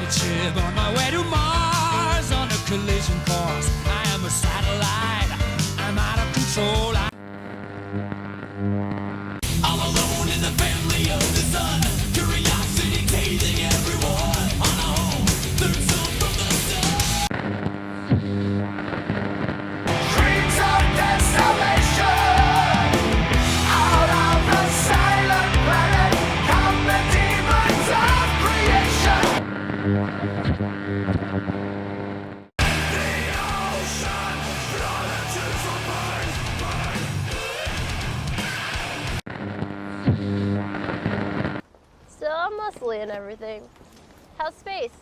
rocket ship on my way to Mars on a collision course. I am a satellite. I'm out of control. I'm alone in the family of the sun. Curiosity tasting everyone on a home. Learn some from the sun. Dreams of desolation. Out of the silent planet come the demons of creation. The ocean, planets will burn, burn. So I'm muscly and everything. How's space?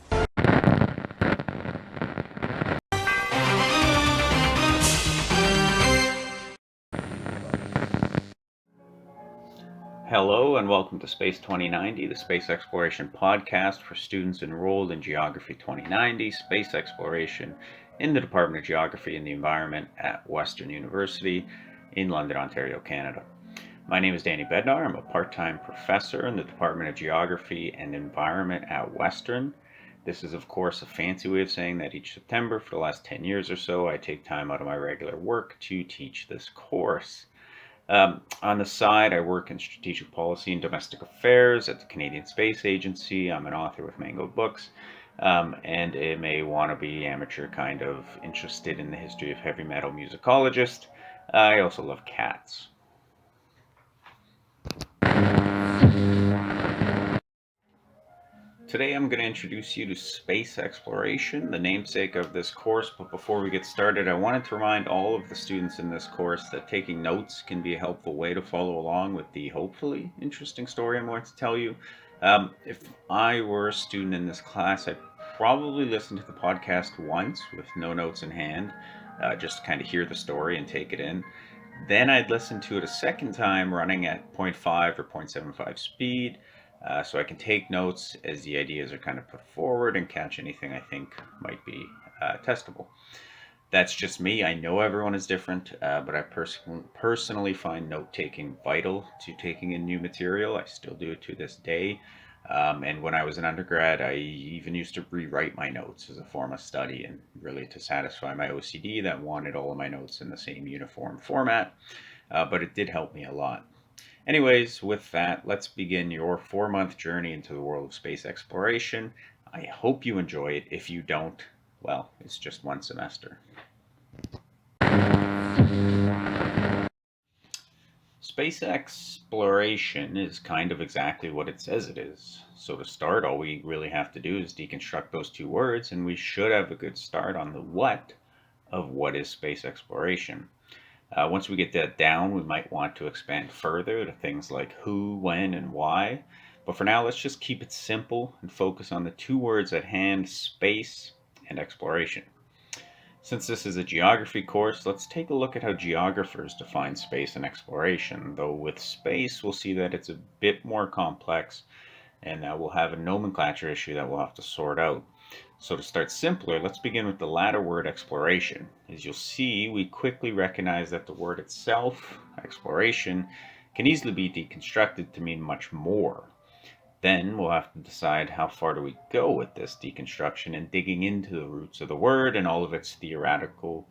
Hello and welcome to Space2090, the space exploration podcast for students enrolled in Geography 2090, space exploration in the Department of Geography and the Environment at Western University in London, Ontario, Canada. My name is Danny Bednar. I'm a part-time professor in the Department of Geography and Environment at Western. This is, of course, a fancy way of saying that each September for the last 10 years or so, I take time out of my regular work to teach this course. On the side, I work in strategic policy and domestic affairs at the Canadian Space Agency. I'm an author with Mango Books, and a may wannabe amateur kind of interested in the history of heavy metal musicologist. I also love cats. Today I'm going to introduce you to space exploration, the namesake of this course, but before we get started I wanted to remind all of the students in this course that taking notes can be a helpful way to follow along with the hopefully interesting story I'm going to tell you. If I were a student in this class, I'd probably listen to the podcast once with no notes in hand, just to kind of hear the story and take it in. Then I'd listen to it a second time running at 0.5 or 0.75 speed. So I can take notes as the ideas are kind of put forward and catch anything I think might be testable. That's just me. I know everyone is different, but I personally find note-taking vital to taking in new material. I still do it to this day. And when I was an undergrad, I even used to rewrite my notes as a form of study and really to satisfy my OCD that wanted all of my notes in the same uniform format. But it did help me a lot. Anyways, with that, let's begin your 4-month journey into the world of space exploration. I hope you enjoy it. If you don't, well, it's just one semester. Space exploration is kind of exactly what it says it is. So to start, all we really have to do is deconstruct those two words, and we should have a good start on the what of what is space exploration. Once we get that down, we might want to expand further to things like who, when, and why. But for now, let's just keep it simple and focus on the two words at hand, space and exploration. Since this is a geography course, let's take a look at how geographers define space and exploration. Though with space, we'll see that it's a bit more complex and that we'll have a nomenclature issue that we'll have to sort out. So to start simpler, let's begin with the latter word, exploration. As you'll see, we quickly recognize that the word itself, exploration, can easily be deconstructed to mean much more. Then we'll have to decide how far do we go with this deconstruction and digging into the roots of the word and all of its theoretical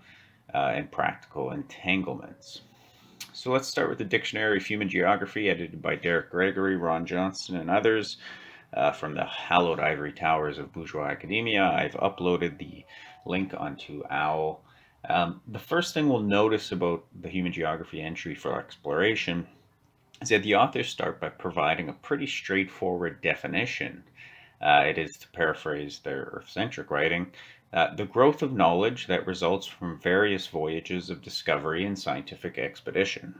and practical entanglements. So let's start with the Dictionary of Human Geography, edited by Derek Gregory, Ron Johnston, and others. From the hallowed ivory towers of bourgeois academia. I've uploaded the link onto OWL. The first thing we'll notice about the human geography entry for exploration is that the authors start by providing a pretty straightforward definition. It is, to paraphrase their Earth-centric writing, the growth of knowledge that results from various voyages of discovery and scientific expedition.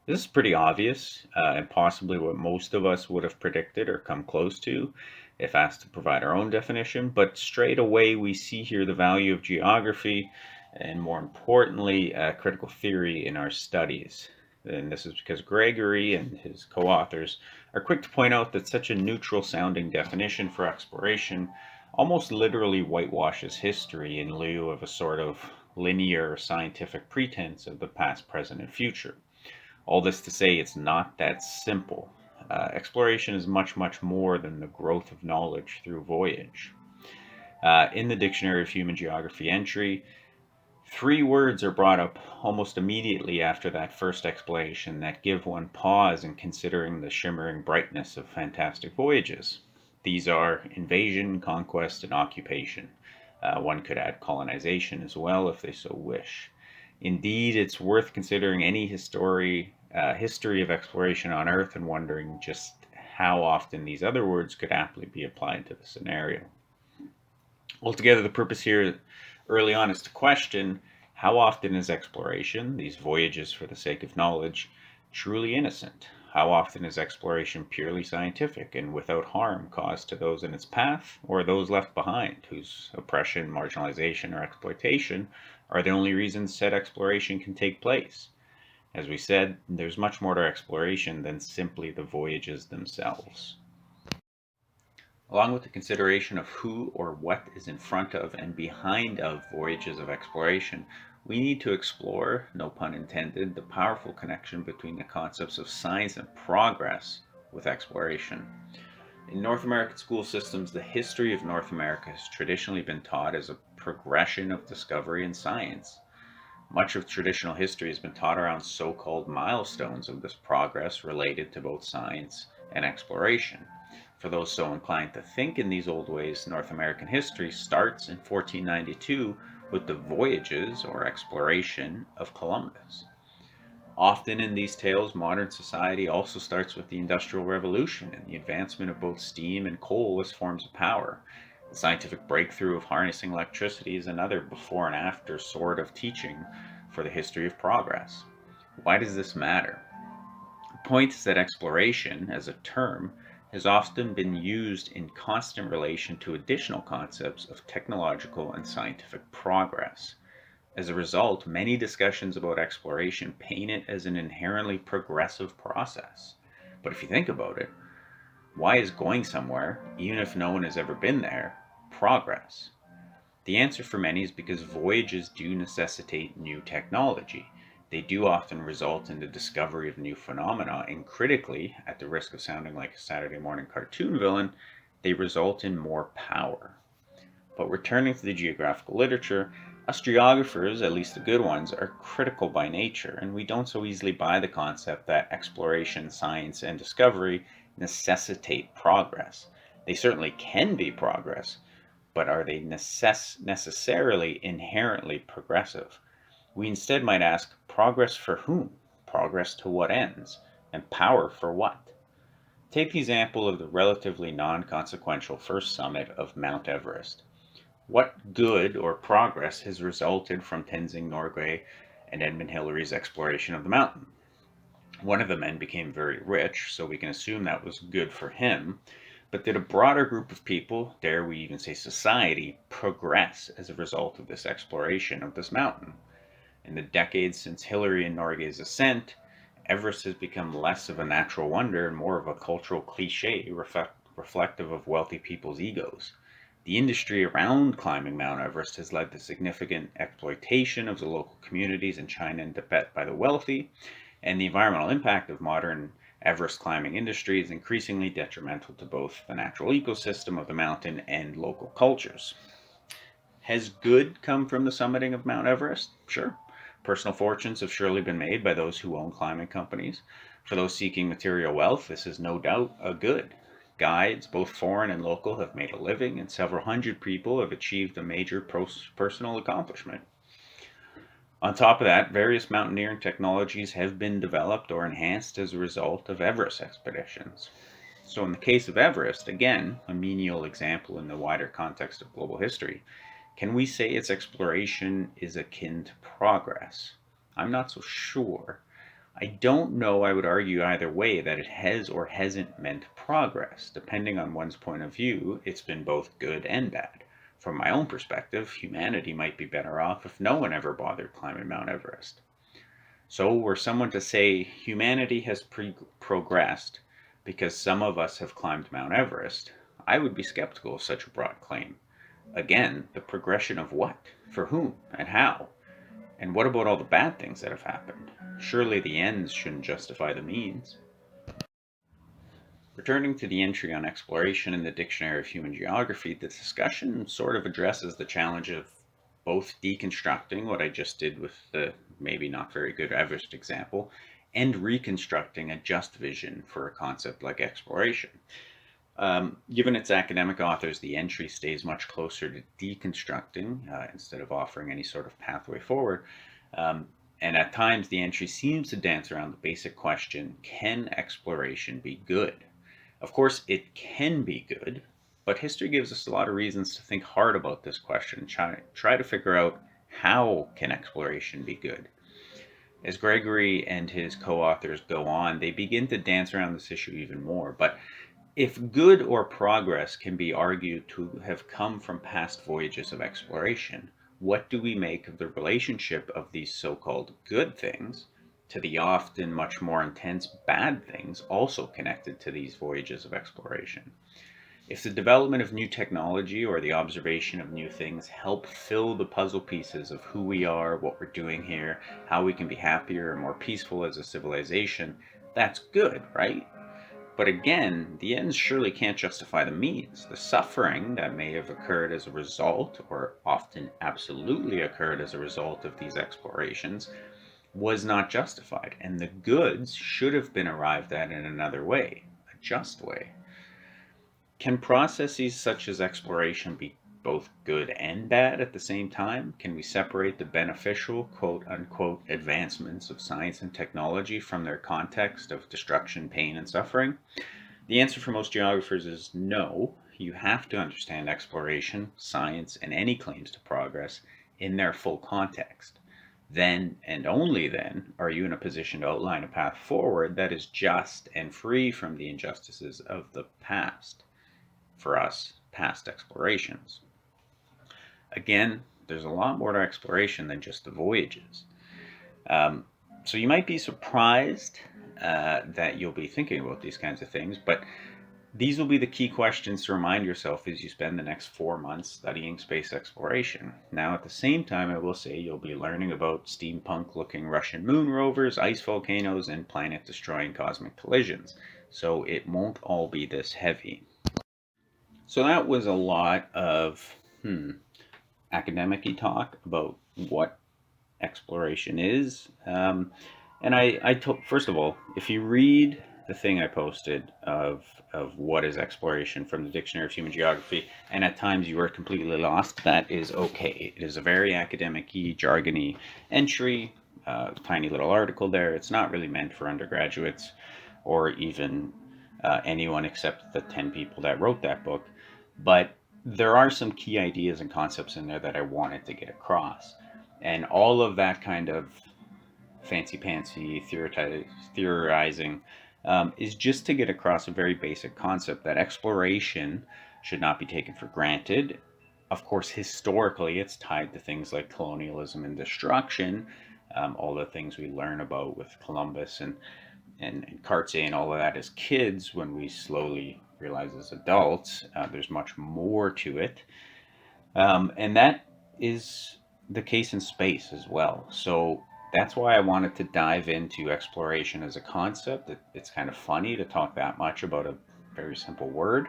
This is pretty obvious, and possibly what most of us would have predicted or come close to if asked to provide our own definition, but straight away we see here the value of geography and, more importantly, critical theory in our studies. And this is because Gregory and his co-authors are quick to point out that such a neutral sounding definition for exploration almost literally whitewashes history in lieu of a sort of linear scientific pretense of the past, present, and future. All this to say it's not that simple. Exploration is much, much more than the growth of knowledge through voyage. In the Dictionary of Human Geography entry, three words are brought up almost immediately after that first explanation that give one pause in considering the shimmering brightness of fantastic voyages. These are invasion, conquest, and occupation. One could add colonization as well if they so wish. Indeed, it's worth considering any history of exploration on Earth and wondering just how often these other words could aptly be applied to the scenario. Altogether, the purpose here early on is to question how often is exploration, these voyages for the sake of knowledge, truly innocent? How often is exploration purely scientific and without harm caused to those in its path or those left behind, whose oppression, marginalization, or exploitation are the only reasons said exploration can take place? As we said, there's much more to exploration than simply the voyages themselves. Along with the consideration of who or what is in front of and behind of voyages of exploration, we need to explore, no pun intended, the powerful connection between the concepts of science and progress with exploration. In North American school systems, the history of North America has traditionally been taught as a progression of discovery in science. Much of traditional history has been taught around so-called milestones of this progress related to both science and exploration. For those so inclined to think in these old ways, North American history starts in 1492 with the voyages or exploration of Columbus. Often in these tales, modern society also starts with the Industrial Revolution and the advancement of both steam and coal as forms of power. The scientific breakthrough of harnessing electricity is another before and after sort of teaching for the history of progress. Why does this matter? The point is that exploration, as a term, has often been used in constant relation to additional concepts of technological and scientific progress. As a result, many discussions about exploration paint it as an inherently progressive process. But if you think about it, why is going somewhere, even if no one has ever been there, progress? The answer for many is because voyages do necessitate new technology. They do often result in the discovery of new phenomena, and critically, at the risk of sounding like a Saturday morning cartoon villain, they result in more power. But returning to the geographical literature, us geographers, at least the good ones, are critical by nature, and we don't so easily buy the concept that exploration, science, and discovery necessitate progress. They certainly can be progress, but are they necessarily inherently progressive? We instead might ask, progress for whom? Progress to what ends? And power for what? Take the example of the relatively non-consequential first summit of Mount Everest. What good or progress has resulted from Tenzing Norgay and Edmund Hillary's exploration of the mountain? One of the men became very rich, so we can assume that was good for him. But did a broader group of people, dare we even say society, progress as a result of this exploration of this mountain? In the decades since Hillary and Norgay's ascent, Everest has become less of a natural wonder and more of a cultural cliche reflective of wealthy people's egos. The industry around climbing Mount Everest has led to significant exploitation of the local communities in China and Tibet by the wealthy, and the environmental impact of modern Everest climbing industry is increasingly detrimental to both the natural ecosystem of the mountain and local cultures. Has good come from the summiting of Mount Everest? Sure. Personal fortunes have surely been made by those who own climbing companies. For those seeking material wealth, this is no doubt a good. Guides, both foreign and local, have made a living, and several hundred people have achieved a major personal accomplishment. On top of that, various mountaineering technologies have been developed or enhanced as a result of Everest expeditions. So in the case of Everest, again, a menial example in the wider context of global history, can we say its exploration is akin to progress? I'm not so sure. I don't know, I would argue either way that it has or hasn't meant progress. Depending on one's point of view, it's been both good and bad. From my own perspective, humanity might be better off if no one ever bothered climbing Mount Everest. So, were someone to say humanity has progressed because some of us have climbed Mount Everest, I would be skeptical of such a broad claim. Again, the progression of what? For whom? And how? And what about all the bad things that have happened? Surely the ends shouldn't justify the means. Returning to the entry on exploration in the Dictionary of Human Geography, the discussion sort of addresses the challenge of both deconstructing what I just did with the maybe not very good Everest example and reconstructing a just vision for a concept like exploration. Given its academic authors, the entry stays much closer to deconstructing instead of offering any sort of pathway forward. Um, and at times, the entry seems to dance around the basic question, can exploration be good? Of course, it can be good, but history gives us a lot of reasons to think hard about this question, try to figure out how can exploration be good. As Gregory and his co-authors go on, they begin to dance around this issue even more. But if good or progress can be argued to have come from past voyages of exploration, what do we make of the relationship of these so-called good things to the often much more intense bad things also connected to these voyages of exploration? If the development of new technology or the observation of new things help fill the puzzle pieces of who we are, what we're doing here, how we can be happier and more peaceful as a civilization, that's good, right? But again, the ends surely can't justify the means. The suffering that may have occurred as a result, or often absolutely occurred as a result of these explorations, was not justified, and the goods should have been arrived at in another way, a just way. Can processes such as exploration be both good and bad at the same time? Can we separate the beneficial, quote unquote, advancements of science and technology from their context of destruction, pain, and suffering? The answer for most geographers is no. You have to understand exploration, science, and any claims to progress in their full context. Then, and only then, are you in a position to outline a path forward that is just and free from the injustices of the past. For us, past explorations. Again, there's a lot more to exploration than just the voyages. Um, so you might be surprised that you'll be thinking about these kinds of things, but these will be the key questions to remind yourself as you spend the next 4 months studying space exploration. Now, at the same time, I will say you'll be learning about steampunk looking Russian moon rovers, ice volcanoes, and planet destroying cosmic collisions. So it won't all be this heavy. So that was a lot of academic-y talk about what exploration is. And I told, first of all, if you read the thing I posted of what is exploration from the Dictionary of Human Geography, and at times you are completely lost, that is okay. It is a very academic-y, jargony entry, tiny little article there. It's not really meant for undergraduates or even anyone except the 10 people that wrote that book. But there are some key ideas and concepts in there that I wanted to get across. And all of that kind of fancy pantsy theorizing is just to get across a very basic concept that exploration should not be taken for granted. Of course, historically, it's tied to things like colonialism and destruction, all the things we learn about with Columbus and Cartier and all of that as kids. When we slowly realize as adults, there's much more to it. And that is the case in space as well. So that's why I wanted to dive into exploration as a concept. It's kind of funny to talk that much about a very simple word,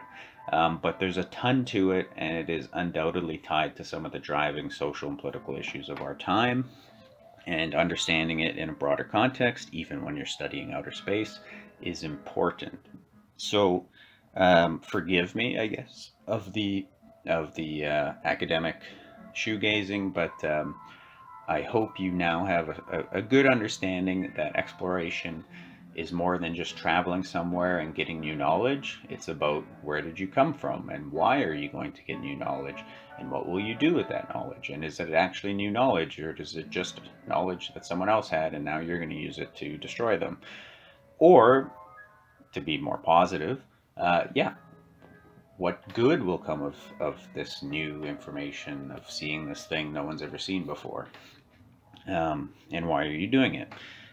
but there's a ton to it, and it is undoubtedly tied to some of the driving social and political issues of our time. And understanding it in a broader context, even when you're studying outer space, is important. So, forgive me, I guess, of the academic shoegazing, but I hope you now have a good understanding that exploration is more than just traveling somewhere and getting new knowledge. It's about where did you come from and why are you going to get new knowledge and what will you do with that knowledge? And is it actually new knowledge or is it just knowledge that someone else had and now you're going to use it to destroy them? Or, to be more positive, yeah, what good will come of this new information, of seeing this thing no one's ever seen before? And why are you doing it?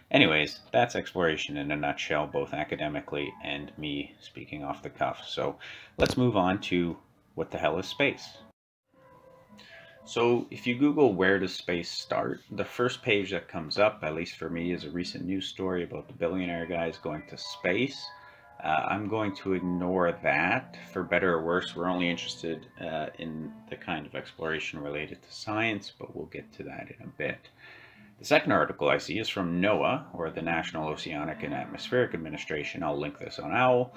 Anyways, that's exploration in a nutshell, both academically and me speaking off the cuff. So let's move on to what the hell is space? So if you Google where does space start, the first page that comes up, at least for me, is a recent news story about the billionaire guys going to space. I'm going to ignore that. For better or worse, we're only interested in the kind of exploration related to science, but we'll get to that in a bit. The second article I see is from NOAA, or the National Oceanic and Atmospheric Administration. I'll link this on OWL.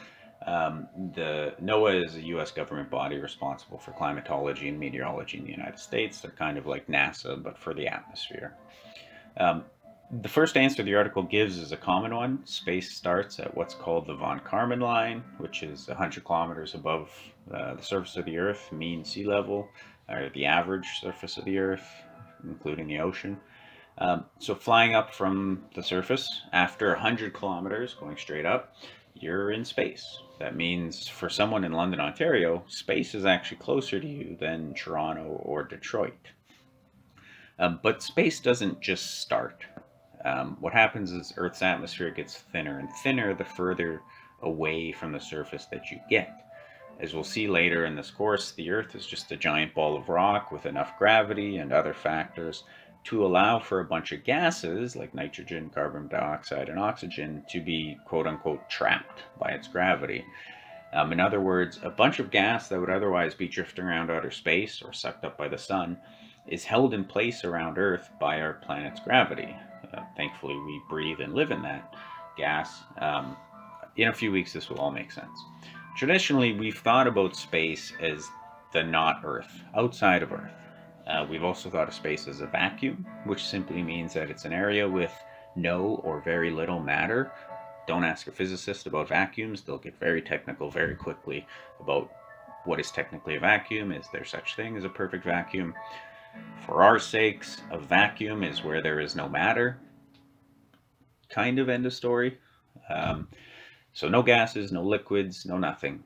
The NOAA is a U.S. government body responsible for climatology and meteorology in the United States. They're kind of like NASA, but for the atmosphere. Um, the first answer the article gives is a common one. Space starts at what's called the von Karman line, which is 100 kilometers above the surface of the Earth, mean sea level, or the average surface of the Earth, including the ocean. So flying up from the surface after 100 kilometers, going straight up, you're in space. That means for someone in London, Ontario, space is actually closer to you than Toronto or Detroit. But space doesn't just start. What happens is Earth's atmosphere gets thinner and thinner the further away from the surface that you get. As we'll see later in this course, the Earth is just a giant ball of rock with enough gravity and other factors to allow for a bunch of gases like nitrogen, carbon dioxide, and oxygen to be quote unquote trapped by its gravity. In other words, a bunch of gas that would otherwise be drifting around outer space or sucked up by the sun is held in place around Earth by our planet's gravity. Thankfully, we breathe and live in that gas. In a few weeks, this will all make sense. Traditionally, we've thought about space as the not Earth, outside of Earth. We've also thought of space as a vacuum, which simply means that it's an area with no or very little matter. Don't ask a physicist about vacuums, they'll get very technical very quickly about what is technically a vacuum. Is there such thing as a perfect vacuum? For our sakes, a vacuum is where there is no matter. Kind of end of story. So no gases, no liquids, no nothing,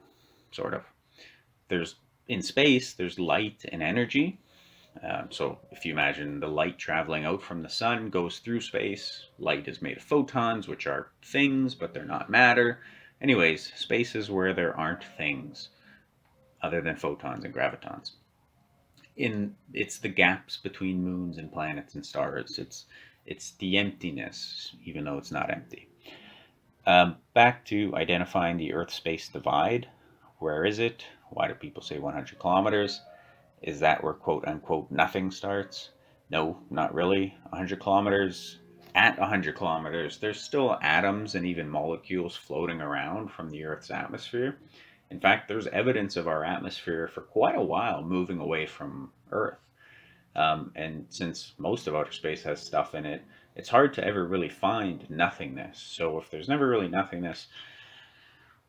sort of. There's in space, there's light and energy. So if you imagine the light traveling out from the sun goes through space, light is made of photons, which are things, but they're not matter. Anyways, space is where there aren't things other than photons and gravitons. It's the gaps between moons and planets and stars. It's the emptiness, even though it's not empty. Back to identifying the Earth-space divide. Where is it? Why do people say 100 kilometers? Is that where quote unquote nothing starts? No, not really. 100 kilometers, at 100 kilometers, there's still atoms and even molecules floating around from the Earth's atmosphere. In fact, there's evidence of our atmosphere for quite a while moving away from Earth. And since most of outer space has stuff in it, it's hard to ever really find nothingness. So if there's never really nothingness,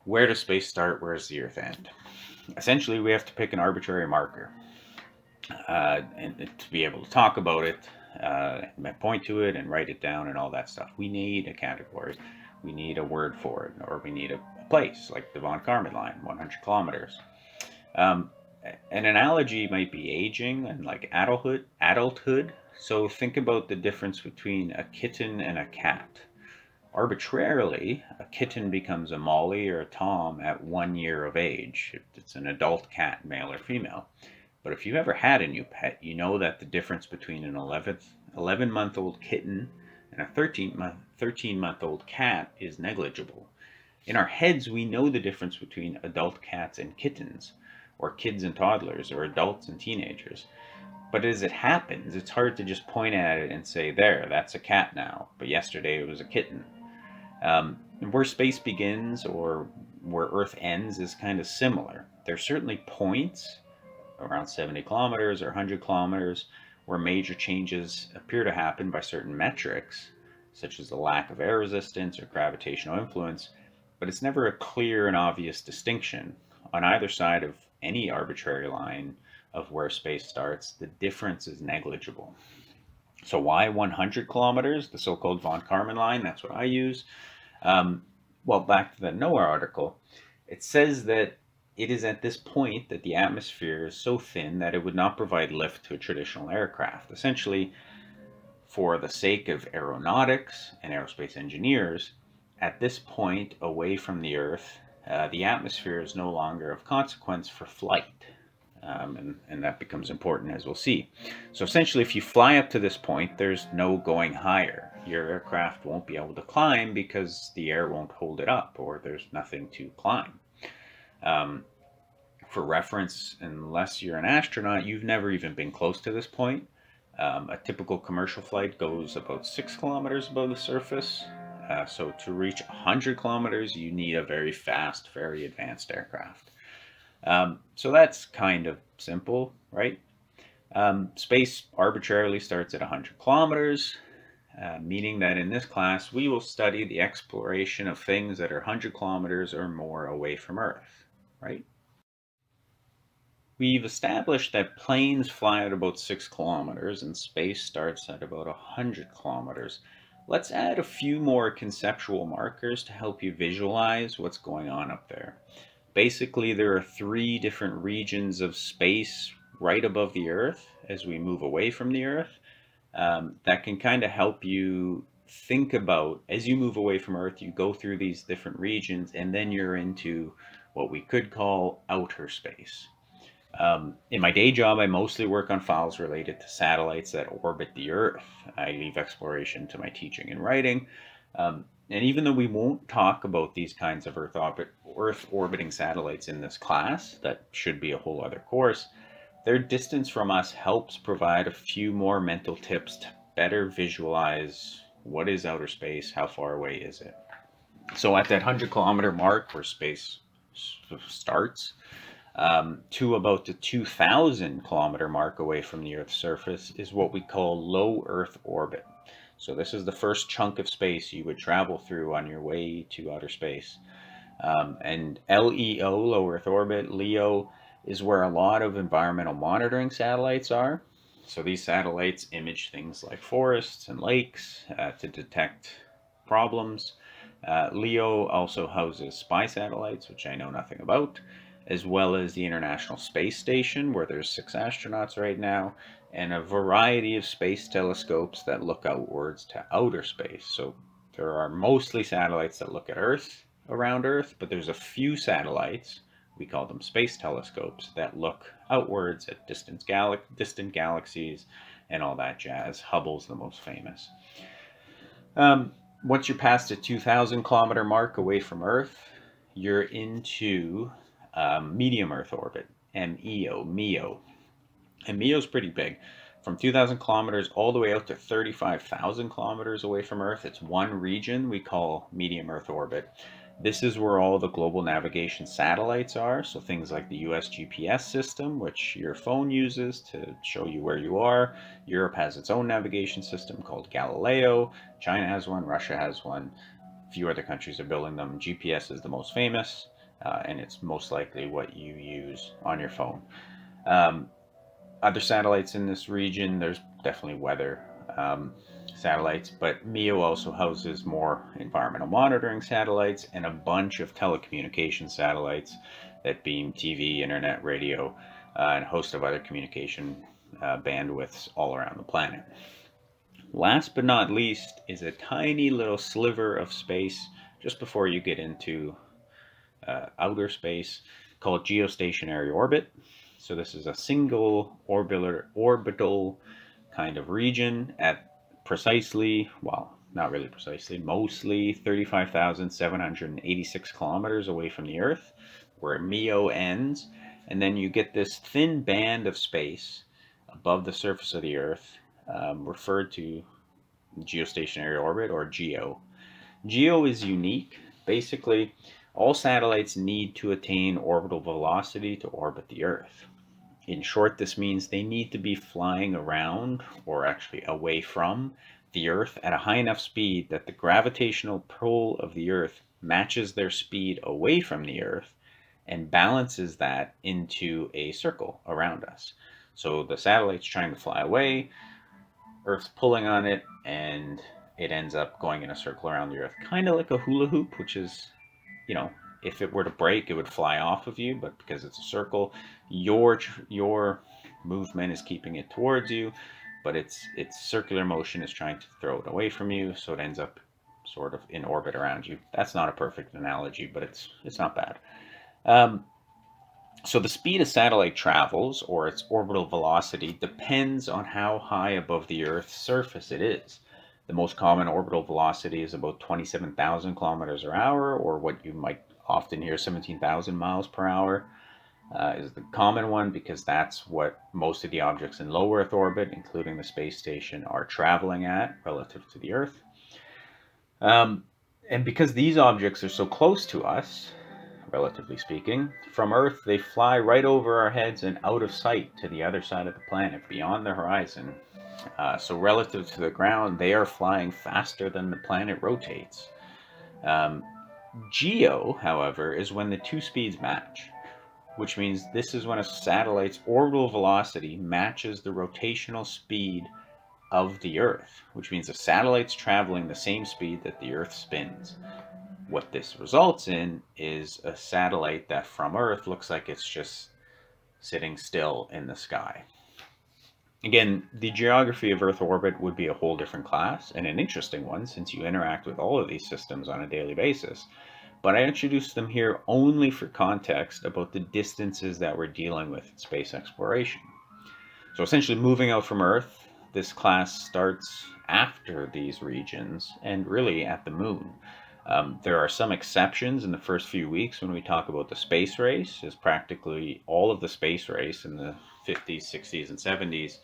where does space start? Where does the Earth end? Essentially, we have to pick an arbitrary marker. And to be able to talk about it, point to it and write it down and all that stuff, we need a category. We need a word for it, or we need a place, like the von Karman line, 100 kilometers. An analogy might be aging and like adulthood. So think about the difference between a kitten and a cat. Arbitrarily, a kitten becomes a Molly or a Tom at 1 year of age. It's an adult cat, male or female. But if you've ever had a new pet, you know that the difference between an 11-month-old kitten and a 13-month-old cat is negligible. In our heads, we know the difference between adult cats and kittens, or kids and toddlers, or adults and teenagers. But as it happens, it's hard to just point at it and say, there, that's a cat now, but yesterday it was a kitten. Where space begins or where Earth ends is kind of similar. There's certainly points around 70 kilometers or 100 kilometers where major changes appear to happen by certain metrics, such as the lack of air resistance or gravitational influence, but it's never a clear and obvious distinction. On either side of any arbitrary line of where space starts, the difference is negligible. So why 100 kilometers, the so-called von Karman line? That's what I use. Well, back to the NOAA article, it says that it is at this point that the atmosphere is so thin that it would not provide lift to a traditional aircraft. Essentially, for the sake of aeronautics and aerospace engineers, at this point away from the Earth, the atmosphere is no longer of consequence for flight. and that becomes important, as we'll see. So essentially, if you fly up to this point, there's no going higher. Your aircraft won't be able to climb because the air won't hold it up, or there's nothing to climb. Um, for reference, unless you're an astronaut, you've never even been close to this point. A typical commercial flight goes about 6 kilometers above the surface. So to reach 100 kilometers, you need a very fast, very advanced aircraft. So that's kind of simple, right? Space arbitrarily starts at 100 kilometers, meaning that in this class we will study the exploration of things that are 100 kilometers or more away from Earth, right? We've established that planes fly at about 6 kilometers and space starts at about 100 kilometers. Let's add a few more conceptual markers to help you visualize what's going on up there. Basically, there are 3 different regions of space right above the Earth as we move away from the Earth that can kind of help you think about, as you move away from Earth, you go through these different regions and then you're into what we could call outer space. In my day job, I mostly work on files related to satellites that orbit the Earth. I leave exploration to my teaching and writing. And even though we won't talk about these kinds of Earth orbiting satellites in this class, that should be a whole other course, their distance from us helps provide a few more mental tips to better visualize what is outer space, how far away is it. So at that 100-kilometer mark where space starts, to about the 2,000-kilometer mark away from the Earth's surface is what we call low Earth orbit. So this is the first chunk of space you would travel through on your way to outer space. And LEO, low Earth orbit, LEO, is where a lot of environmental monitoring satellites are. So these satellites image things like forests and lakes to detect problems. LEO also houses spy satellites, which I know nothing about, as well as the International Space Station, where there's 6 astronauts right now, and a variety of space telescopes that look outwards to outer space. So there are mostly satellites that look at Earth, around Earth, but there's a few satellites, we call them space telescopes, that look outwards at distant galaxies and all that jazz. Hubble's the most famous. Once you're past the 2,000-kilometer mark away from Earth, you're into medium Earth orbit, MEO. And MEO is pretty big. From 2,000 kilometers all the way out to 35,000 kilometers away from Earth, it's one region we call medium Earth orbit. This is where all the global navigation satellites are, so things like the US GPS system, which your phone uses to show you where you are. Europe has its own navigation system called Galileo. China has one, Russia has one. A few other countries are building them. GPS is the most famous, and it's most likely what you use on your phone. Other satellites in this region, there's definitely weather satellites, but MEO also houses more environmental monitoring satellites and a bunch of telecommunication satellites that beam TV, internet, radio, and a host of other communication bandwidths all around the planet. Last but not least is a tiny little sliver of space just before you get into outer space called geostationary orbit. So this is a single orbital kind of region at precisely, well, not really precisely, mostly 35,786 kilometers away from the Earth, where MEO ends. And then you get this thin band of space above the surface of the Earth, referred to geostationary orbit, or GEO. GEO is unique. Basically, all satellites need to attain orbital velocity to orbit the Earth. In short, this means they need to be flying around, or actually away from, the Earth at a high enough speed that the gravitational pull of the Earth matches their speed away from the Earth and balances that into a circle around us. So the satellite's trying to fly away, Earth's pulling on it, and it ends up going in a circle around the Earth. Kind of like a hula hoop, which is, you know, if it were to break, it would fly off of you, but because it's a circle, your movement is keeping it towards you, but its circular motion is trying to throw it away from you, so it ends up sort of in orbit around you. That's not a perfect analogy, but it's not bad. So the speed a satellite travels, or its orbital velocity, depends on how high above the Earth's surface it is. The most common orbital velocity is about 27,000 kilometers per hour, or what you might often hear 17,000 miles per hour. Is the common one because that's what most of the objects in low Earth orbit, including the space station, are traveling at relative to the Earth. Um, and because these objects are so close to us, relatively speaking, from Earth, they fly right over our heads and out of sight to the other side of the planet, beyond the horizon. So, relative to the ground, they are flying faster than the planet rotates. Um, Geo, however, is when the two speeds match, which means this is when a satellite's orbital velocity matches the rotational speed of the Earth, which means the satellite's traveling the same speed that the Earth spins. What this results in is a satellite that from Earth looks like it's just sitting still in the sky. Again, the geography of Earth orbit would be a whole different class, and an interesting one since you interact with all of these systems on a daily basis. But I introduced them here only for context about the distances that we're dealing with in space exploration. So essentially moving out from Earth, this class starts after these regions and really at the moon. There are some exceptions in the first few weeks when we talk about the space race, as practically all of the space race in the 50s, 60s, and 70s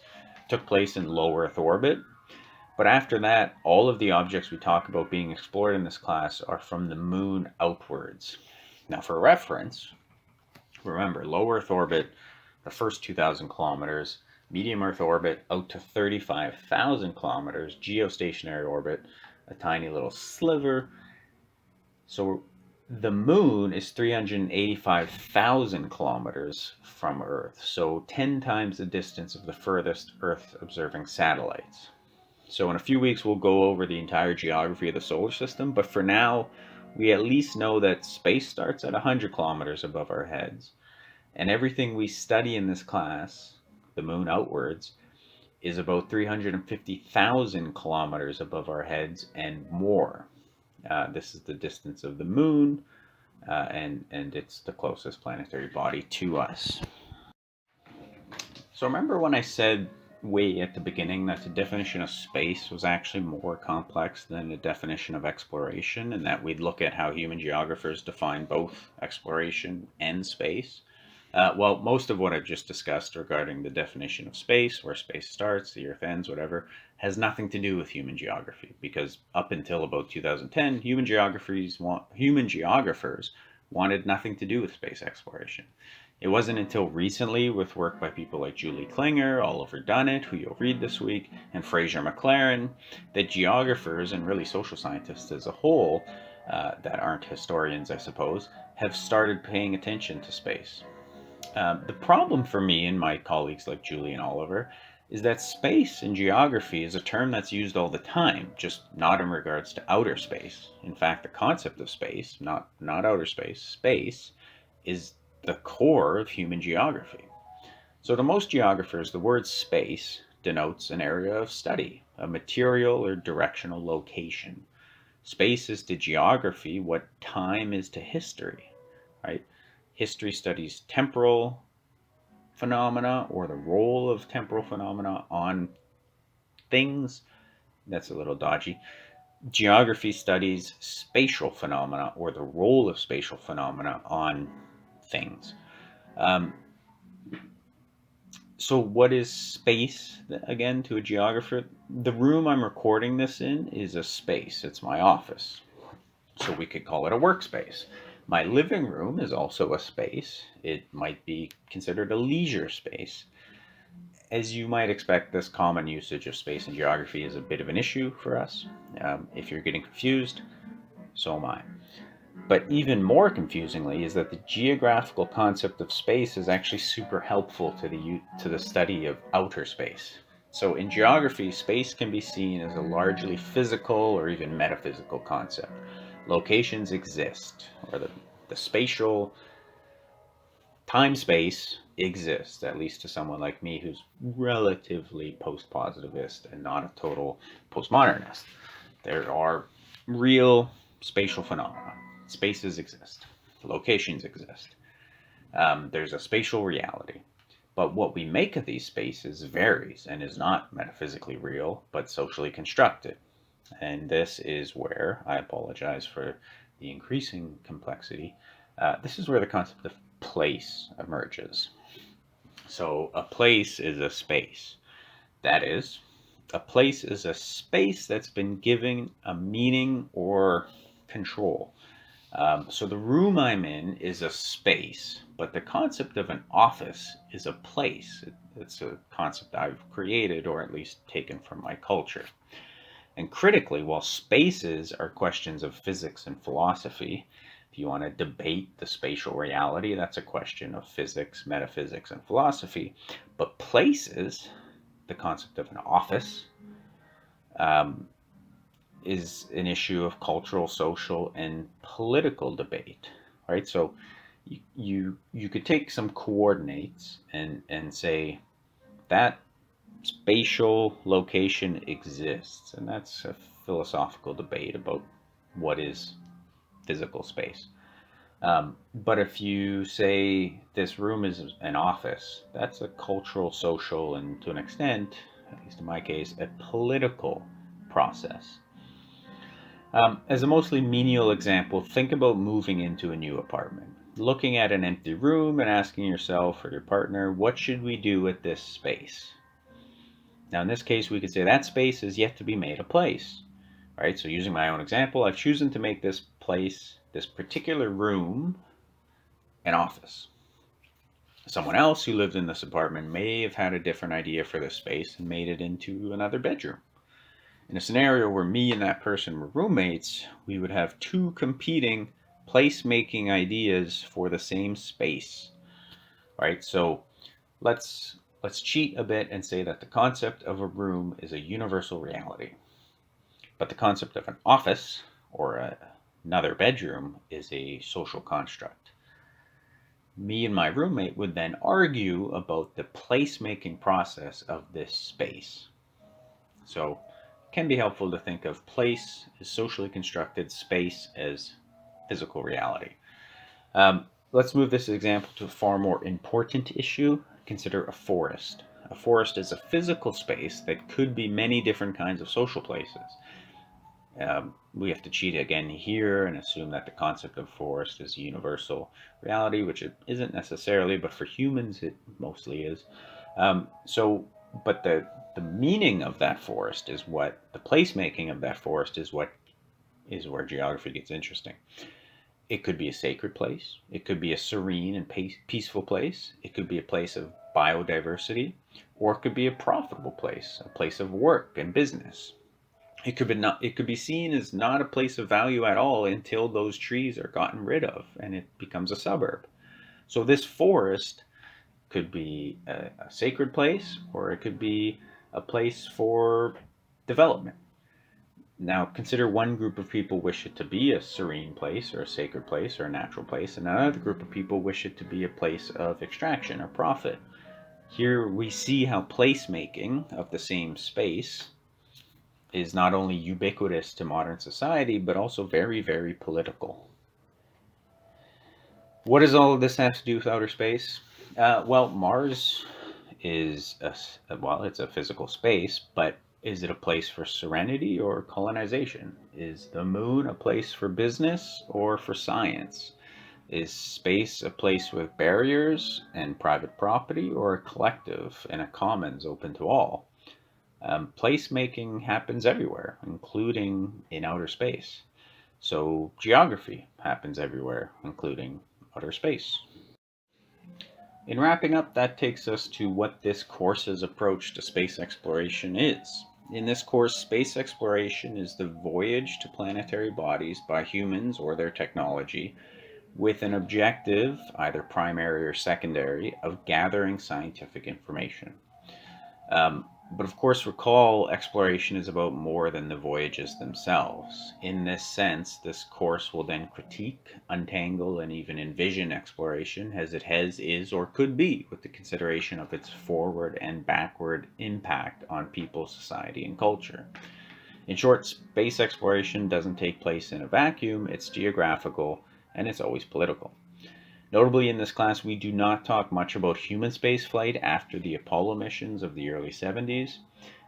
took place in low Earth orbit. But after that, all of the objects we talk about being explored in this class are from the moon outwards. Now, for reference, remember low Earth orbit, the first 2,000 kilometers, medium Earth orbit out to 35,000 kilometers, geostationary orbit, a tiny little sliver. So the moon is 385,000 kilometers from Earth, so 10 times the distance of the furthest Earth observing satellites. So in a few weeks, we'll go over the entire geography of the solar system, but for now, we at least know that space starts at 100 kilometers above our heads. And everything we study in this class, the moon outwards, is about 350,000 kilometers above our heads and more. This is the distance of the moon, and it's the closest planetary body to us. So remember when I said way at the beginning that the definition of space was actually more complex than the definition of exploration, and that we'd look at how human geographers define both exploration and space? Well, most of what I've just discussed regarding the definition of space, where space starts, the Earth ends, whatever, has nothing to do with human geography, because up until about 2010, human geographers wanted nothing to do with space exploration. It wasn't until recently, with work by people like Julie Klinger, Oliver Dunnett, who you'll read this week, and Fraser McLaren, that geographers and really social scientists as a whole, that aren't historians, I suppose, have started paying attention to space. The problem for me and my colleagues like Julie and Oliver is that space in geography is a term that's used all the time, just not in regards to outer space. In fact, the concept of space, not outer space, space, is the core of human geography. So to most geographers, the word space denotes an area of study, a material or directional location. Space is to geography what time is to history, right? History studies temporal phenomena or the role of temporal phenomena on things. That's a little dodgy. Geography studies spatial phenomena or the role of spatial phenomena on things. Um, so, what is space again to a geographer? The room I'm recording this in is a space, it's my office. So, we could call it a workspace. My living room is also a space. It might be considered a leisure space. As you might expect, this common usage of space and geography is a bit of an issue for us. If you're getting confused, so am I. But even more confusingly is that the geographical concept of space is actually super helpful to the study of outer space. So in geography, space can be seen as a largely physical or even metaphysical concept. Locations exist, or the spatial time space exists, at least to someone like me who's relatively post-positivist and not a total postmodernist. There are real spatial phenomena. Spaces exist. Locations exist. There's a spatial reality. But what we make of these spaces varies and is not metaphysically real, but socially constructed. And this is where, I apologize for the increasing complexity, this is where the concept of place emerges. So, a place is a space. That is, a place is a space that's been given a meaning or control. So the room I'm in is a space, but the concept of an office is a place. It's a concept I've created or at least taken from my culture. And critically, while spaces are questions of physics and philosophy, if you want to debate the spatial reality, that's a question of physics, metaphysics, and philosophy. But places, the concept of an office, um, is an issue of cultural, social, and political debate. Right? So you could take some coordinates and say that spatial location exists, and that's a philosophical debate about what is physical space. But if you say this room is an office, that's a cultural, social, and to an extent, at least in my case, a political process. As a mostly menial example, think about moving into a new apartment, looking at an empty room and asking yourself or your partner, what should we do with this space? Now, in this case, we could say that space is yet to be made a place. Right? So using my own example, I've chosen to make this place, this particular room, an office. Someone else who lived in this apartment may have had a different idea for this space and made it into another bedroom. In a scenario where me and that person were roommates, we would have two competing place-making ideas for the same space. Right? So let's cheat a bit and say that the concept of a room is a universal reality. But the concept of an office or another bedroom is a social construct. Me and my roommate would then argue about the placemaking process of this space. So it can be helpful to think of place as socially constructed, space as physical reality. Let's move this example to a far more important issue. Consider a forest. A forest is a physical space that could be many different kinds of social places. We have to cheat again here and assume that the concept of forest is a universal reality, which it isn't necessarily, but for humans it mostly is. But the meaning of that forest is what the placemaking of that forest is what is where geography gets interesting. It could be a sacred place. It could be a serene and peaceful place. It could be a place of biodiversity, or it could be a profitable place, a place of work and business. It could be seen as not a place of value at all until those trees are gotten rid of and it becomes a suburb. So this forest could be a sacred place or it could be a place for development. Now consider one group of people wish it to be a serene place or a sacred place or a natural place, and another group of people wish it to be a place of extraction or profit. Here we see how placemaking of the same space is not only ubiquitous to modern society, but also very, very political. What does all of this have to do with outer space? Well, Mars is it's a physical space, but is it a place for serenity or colonization? Is the moon a place for business or for science? Is space a place with barriers and private property or a collective and a commons open to all? Placemaking happens everywhere, including in outer space. So geography happens everywhere, including outer space. In wrapping up, that takes us to what this course's approach to space exploration is. In this course, space exploration is the voyage to planetary bodies by humans or their technology with an objective, either primary or secondary, of gathering scientific information. But of course, recall exploration is about more than the voyages themselves. In this sense, this course will then critique, untangle, and even envision exploration as it has, is, or could be, with the consideration of its forward and backward impact on people, society, and culture. In short, space exploration doesn't take place in a vacuum, it's geographical, and it's always political. Notably, in this class, we do not talk much about human spaceflight after the Apollo missions of the early 70s.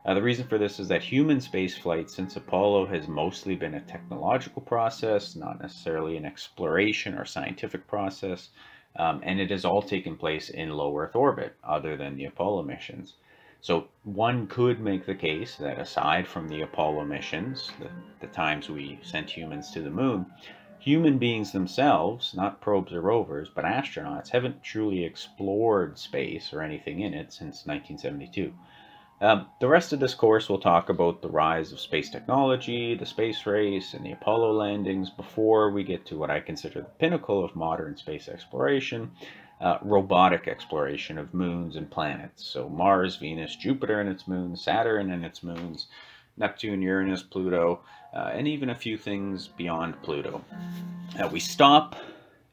The reason for this is that human spaceflight since Apollo has mostly been a technological process, not necessarily an exploration or scientific process, and it has all taken place in low Earth orbit, other than the Apollo missions. So one could make the case that aside from the Apollo missions, the times we sent humans to the moon, human beings themselves, not probes or rovers, but astronauts, haven't truly explored space or anything in it since 1972. The rest of this course will talk about the rise of space technology, the space race, and the Apollo landings before we get to what I consider the pinnacle of modern space exploration, robotic exploration of moons and planets. So Mars, Venus, Jupiter and its moons, Saturn and its moons, Neptune, Uranus, Pluto, and even a few things beyond Pluto. We stop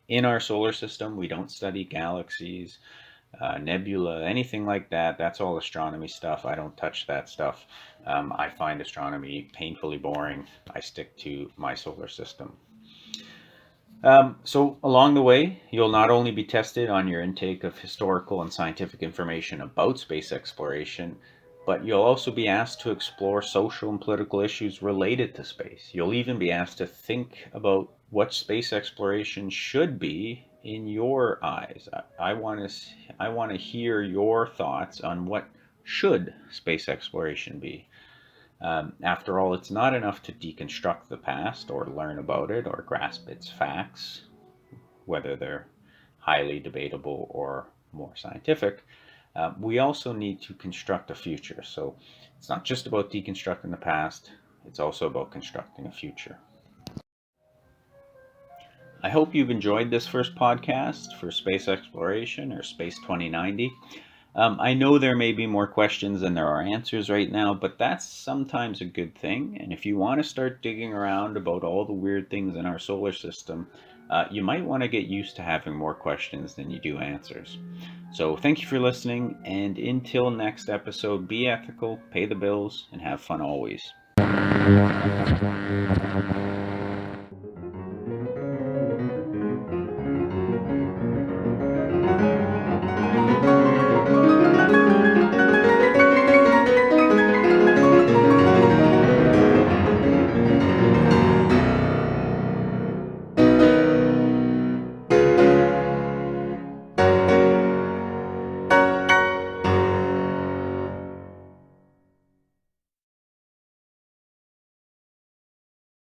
in our solar system. We don't study galaxies, nebula, anything like that. That's all astronomy stuff. I don't touch that stuff. I find astronomy painfully boring. I stick to my solar system. So along the way, you'll not only be tested on your intake of historical and scientific information about space exploration, but you'll also be asked to explore social and political issues related to space. You'll even be asked to think about what space exploration should be in your eyes. I want to hear your thoughts on what should space exploration be. After all, it's not enough to deconstruct the past or learn about it or grasp its facts, whether they're highly debatable or more scientific. We also need to construct a future. So it's not just about deconstructing the past, it's also about constructing a future. I hope you've enjoyed this first podcast for space exploration or Space 2090. I know there may be more questions than there are answers right now, but that's sometimes a good thing. And if you want to start digging around about all the weird things in our solar system, you might want to get used to having more questions than you do answers. So thank you for listening, and until next episode, be ethical, pay the bills, and have fun always.